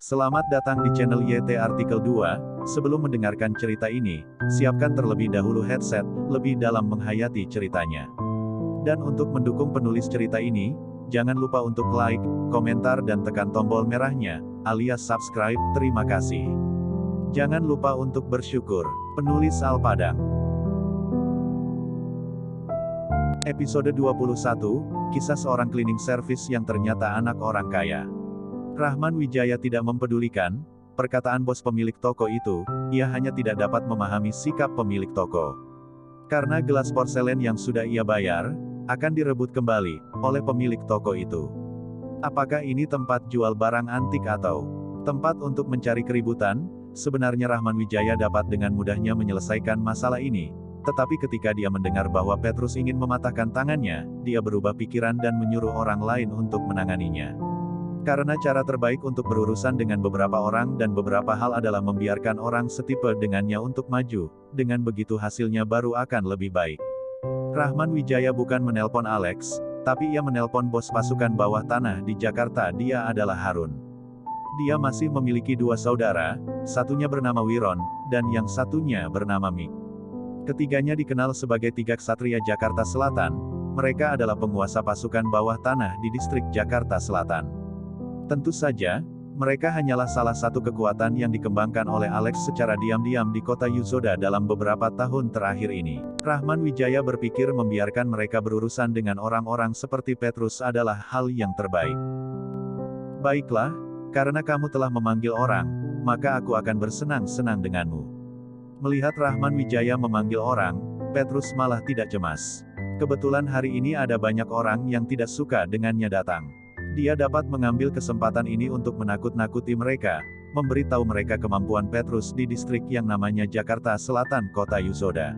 Selamat datang di channel YT Artikel 2. Sebelum mendengarkan cerita ini, siapkan terlebih dahulu headset, lebih dalam menghayati ceritanya. Dan untuk mendukung penulis cerita ini, jangan lupa untuk like, komentar dan tekan tombol merahnya, alias subscribe. Terima kasih. Jangan lupa untuk bersyukur. Penulis Al Padang. Episode 21, kisah seorang cleaning service yang ternyata anak orang kaya. Rahman Wijaya tidak mempedulikan perkataan bos pemilik toko itu, ia hanya tidak dapat memahami sikap pemilik toko. Karena gelas porselen yang sudah ia bayar, akan direbut kembali oleh pemilik toko itu. Apakah ini tempat jual barang antik atau tempat untuk mencari keributan? Sebenarnya Rahman Wijaya dapat dengan mudahnya menyelesaikan masalah ini. Tetapi ketika dia mendengar bahwa Petrus ingin mematahkan tangannya, dia berubah pikiran dan menyuruh orang lain untuk menanganinya. Karena cara terbaik untuk berurusan dengan beberapa orang dan beberapa hal adalah membiarkan orang setipe dengannya untuk maju, dengan begitu hasilnya baru akan lebih baik. Rahman Wijaya bukan menelpon Alex, tapi ia menelpon bos pasukan bawah tanah di Jakarta. Dia adalah Harun. Dia masih memiliki dua saudara, satunya bernama Wiron, dan yang satunya bernama Mik. Ketiganya dikenal sebagai tiga ksatria Jakarta Selatan. Mereka adalah penguasa pasukan bawah tanah di distrik Jakarta Selatan. Tentu saja, mereka hanyalah salah satu kekuatan yang dikembangkan oleh Alex secara diam-diam di kota Yusoda dalam beberapa tahun terakhir ini. Rahman Wijaya berpikir membiarkan mereka berurusan dengan orang-orang seperti Petrus adalah hal yang terbaik. Baiklah, karena kamu telah memanggil orang, maka aku akan bersenang-senang denganmu. Melihat Rahman Wijaya memanggil orang, Petrus malah tidak cemas. Kebetulan hari ini ada banyak orang yang tidak suka dengannya datang. Dia dapat mengambil kesempatan ini untuk menakut-nakuti mereka, memberitahu mereka kemampuan Petrus di distrik yang namanya Jakarta Selatan, kota Yusoda.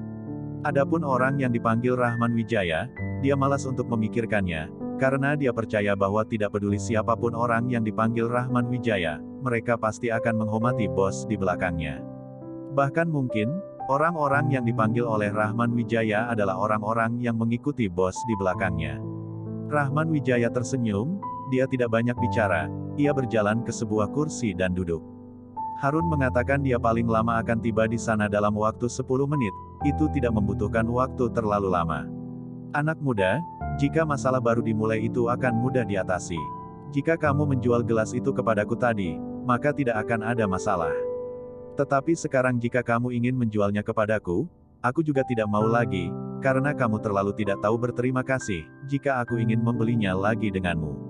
Adapun orang yang dipanggil Rahman Wijaya, dia malas untuk memikirkannya, karena dia percaya bahwa tidak peduli siapapun orang yang dipanggil Rahman Wijaya, mereka pasti akan menghormati bos di belakangnya. Bahkan mungkin, orang-orang yang dipanggil oleh Rahman Wijaya adalah orang-orang yang mengikuti bos di belakangnya. Rahman Wijaya tersenyum. Dia tidak banyak bicara, ia berjalan ke sebuah kursi dan duduk. Harun mengatakan dia paling lama akan tiba di sana dalam waktu 10 menit, itu tidak membutuhkan waktu terlalu lama. Anak muda, jika masalah baru dimulai itu akan mudah diatasi. Jika kamu menjual gelas itu kepadaku tadi, maka tidak akan ada masalah. Tetapi sekarang jika kamu ingin menjualnya kepadaku, aku juga tidak mau lagi, karena kamu terlalu tidak tahu berterima kasih, jika aku ingin membelinya lagi denganmu.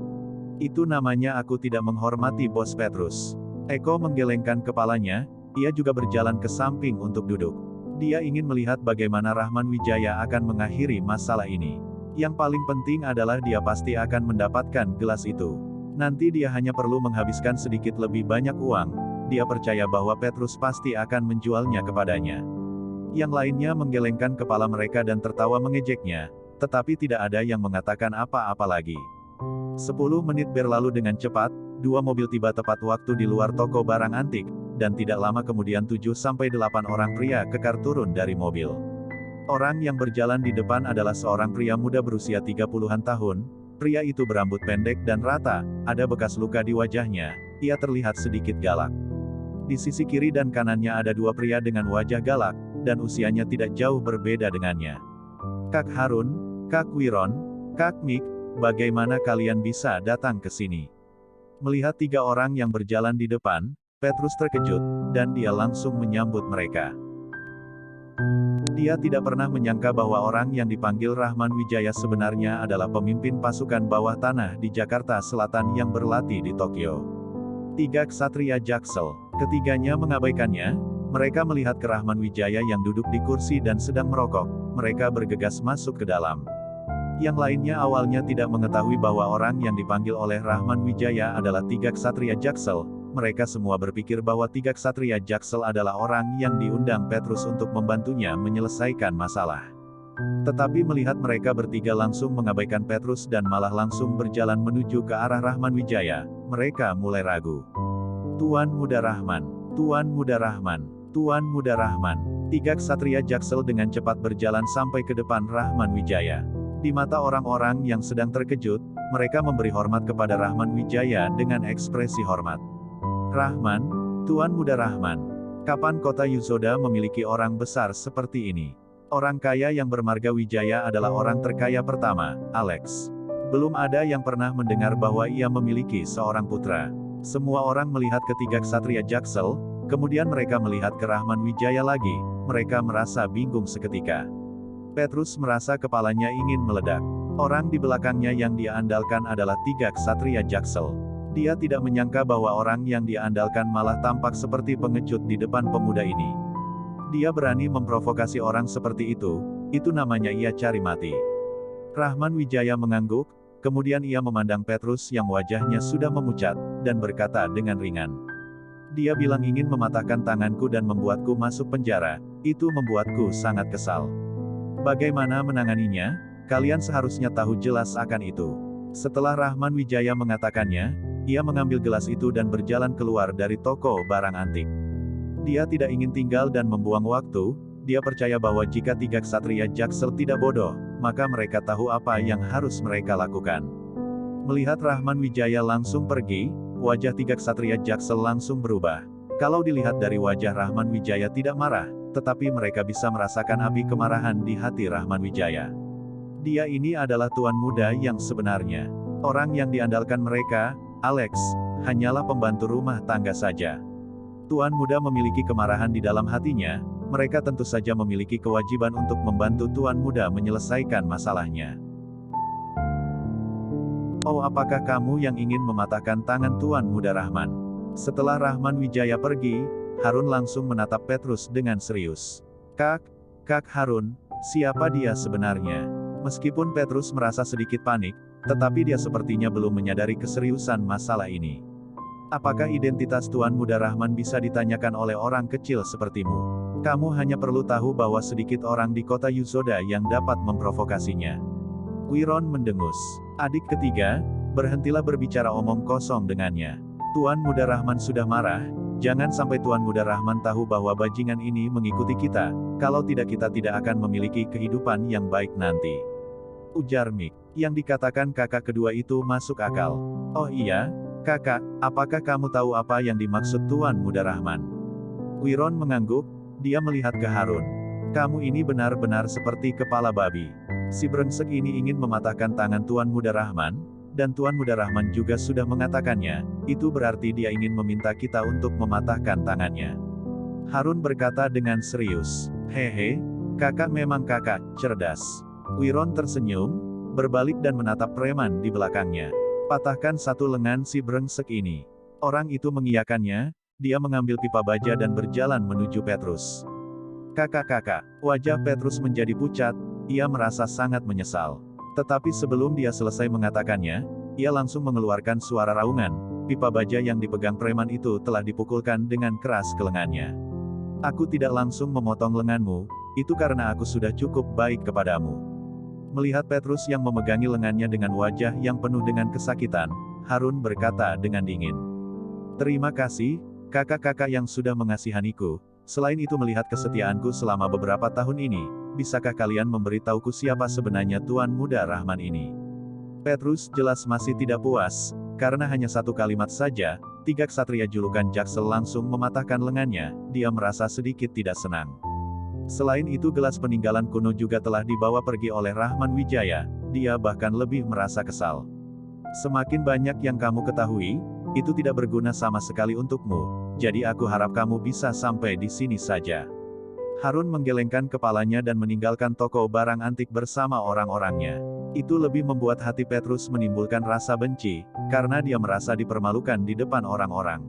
Itu namanya aku tidak menghormati bos Petrus. Eko menggelengkan kepalanya, ia juga berjalan ke samping untuk duduk. Dia ingin melihat bagaimana Rahman Wijaya akan mengakhiri masalah ini. Yang paling penting adalah dia pasti akan mendapatkan gelas itu. Nanti dia hanya perlu menghabiskan sedikit lebih banyak uang. Dia percaya bahwa Petrus pasti akan menjualnya kepadanya. Yang lainnya menggelengkan kepala mereka dan tertawa mengejeknya, tetapi tidak ada yang mengatakan apa-apa lagi. 10 menit berlalu dengan cepat, dua mobil tiba tepat waktu di luar toko barang antik, dan tidak lama kemudian 7-8 orang pria kekar turun dari mobil. Orang yang berjalan di depan adalah seorang pria muda berusia 30-an tahun, pria itu berambut pendek dan rata, ada bekas luka di wajahnya, ia terlihat sedikit galak. Di sisi kiri dan kanannya ada dua pria dengan wajah galak, dan usianya tidak jauh berbeda dengannya. Kak Harun, Kak Wiron, Kak Mik, bagaimana kalian bisa datang ke sini? Melihat tiga orang yang berjalan di depan, Petrus terkejut, dan dia langsung menyambut mereka. Dia tidak pernah menyangka bahwa orang yang dipanggil Rahman Wijaya sebenarnya adalah pemimpin pasukan bawah tanah di Jakarta Selatan yang berlatih di Tokyo. Tiga ksatria Jaksel, ketiganya mengabaikannya, mereka melihat ke Rahman Wijaya yang duduk di kursi dan sedang merokok, mereka bergegas masuk ke dalam. Yang lainnya awalnya tidak mengetahui bahwa orang yang dipanggil oleh Rahman Wijaya adalah tiga ksatria Jaksel. Mereka semua berpikir bahwa tiga ksatria Jaksel adalah orang yang diundang Petrus untuk membantunya menyelesaikan masalah. Tetapi melihat mereka bertiga langsung mengabaikan Petrus dan malah langsung berjalan menuju ke arah Rahman Wijaya, mereka mulai ragu. Tuan Muda Rahman, Tuan Muda Rahman, Tuan Muda Rahman. Tiga ksatria Jaksel dengan cepat berjalan sampai ke depan Rahman Wijaya. Di mata orang-orang yang sedang terkejut, mereka memberi hormat kepada Rahman Wijaya dengan ekspresi hormat. Rahman, Tuan Muda Rahman. Kapan kota Yuzoda memiliki orang besar seperti ini? Orang kaya yang bermarga Wijaya adalah orang terkaya pertama, Alex. Belum ada yang pernah mendengar bahwa ia memiliki seorang putra. Semua orang melihat ketiga ksatria Jaksel, kemudian mereka melihat ke Rahman Wijaya lagi, mereka merasa bingung seketika. Petrus merasa kepalanya ingin meledak. Orang di belakangnya yang dia andalkan adalah tiga ksatria Jaksel. Dia tidak menyangka bahwa orang yang dia andalkan malah tampak seperti pengecut di depan pemuda ini. Dia berani memprovokasi orang seperti itu namanya ia cari mati. Rahman Wijaya mengangguk, kemudian ia memandang Petrus yang wajahnya sudah memucat, dan berkata dengan ringan. Dia bilang ingin mematahkan tanganku dan membuatku masuk penjara, itu membuatku sangat kesal. Bagaimana menanganinya? Kalian seharusnya tahu jelas akan itu. Setelah Rahman Wijaya mengatakannya, ia mengambil gelas itu dan berjalan keluar dari toko barang antik. Dia tidak ingin tinggal dan membuang waktu, dia percaya bahwa jika tiga ksatria Jaksel tidak bodoh, maka mereka tahu apa yang harus mereka lakukan. Melihat Rahman Wijaya langsung pergi, wajah tiga ksatria Jaksel langsung berubah. Kalau dilihat dari wajah Rahman Wijaya tidak marah, tetapi mereka bisa merasakan api kemarahan di hati Rahman Wijaya. Dia ini adalah tuan muda yang sebenarnya. Orang yang diandalkan mereka, Alex, hanyalah pembantu rumah tangga saja. Tuan muda memiliki kemarahan di dalam hatinya, mereka tentu saja memiliki kewajiban untuk membantu tuan muda menyelesaikan masalahnya. Oh, apakah kamu yang ingin mematahkan tangan tuan muda Rahman? Setelah Rahman Wijaya pergi, Harun langsung menatap Petrus dengan serius. Kak Harun, siapa dia sebenarnya? Meskipun Petrus merasa sedikit panik, tetapi dia sepertinya belum menyadari keseriusan masalah ini. Apakah identitas Tuan Muda Rahman bisa ditanyakan oleh orang kecil sepertimu? Kamu hanya perlu tahu bahwa sedikit orang di kota Yuzoda yang dapat memprovokasinya. Wiron mendengus. Adik ketiga, berhentilah berbicara omong kosong dengannya. Tuan Muda Rahman sudah marah, jangan sampai Tuan Muda Rahman tahu bahwa bajingan ini mengikuti kita, kalau tidak kita tidak akan memiliki kehidupan yang baik nanti. Ujar Mik. Yang dikatakan kakak kedua itu masuk akal. Oh iya, kakak, apakah kamu tahu apa yang dimaksud Tuan Muda Rahman? Wiron mengangguk, dia melihat ke Harun. Kamu ini benar-benar seperti kepala babi. Si brengsek ini ingin mematahkan tangan Tuan Muda Rahman, dan Tuan Muda Rahman juga sudah mengatakannya, itu berarti dia ingin meminta kita untuk mematahkan tangannya. Harun berkata dengan serius, hehe, kakak memang kakak, cerdas. Wiron tersenyum, berbalik dan menatap preman di belakangnya. Patahkan satu lengan si brengsek ini. Orang itu mengiyakannya, dia mengambil pipa baja dan berjalan menuju Petrus. Kakak, wajah Petrus menjadi pucat, ia merasa sangat menyesal. Tetapi sebelum dia selesai mengatakannya, ia langsung mengeluarkan suara raungan, pipa baja yang dipegang preman itu telah dipukulkan dengan keras ke lengannya. Aku tidak langsung memotong lenganmu, itu karena aku sudah cukup baik kepadamu. Melihat Petrus yang memegangi lengannya dengan wajah yang penuh dengan kesakitan, Harun berkata dengan dingin. Terima kasih, kakak-kakak yang sudah mengasihaniku. Selain itu melihat kesetiaanku selama beberapa tahun ini, bisakah kalian memberitahuku siapa sebenarnya Tuan Muda Rahman ini? Petrus jelas masih tidak puas, karena hanya satu kalimat saja, tiga ksatria julukan Jaksel langsung mematahkan lengannya, dia merasa sedikit tidak senang. Selain itu gelas peninggalan kuno juga telah dibawa pergi oleh Rahman Wijaya, dia bahkan lebih merasa kesal. Semakin banyak yang kamu ketahui, itu tidak berguna sama sekali untukmu, jadi aku harap kamu bisa sampai di sini saja. Harun menggelengkan kepalanya dan meninggalkan toko barang antik bersama orang-orangnya. Itu lebih membuat hati Petrus menimbulkan rasa benci, karena dia merasa dipermalukan di depan orang-orang.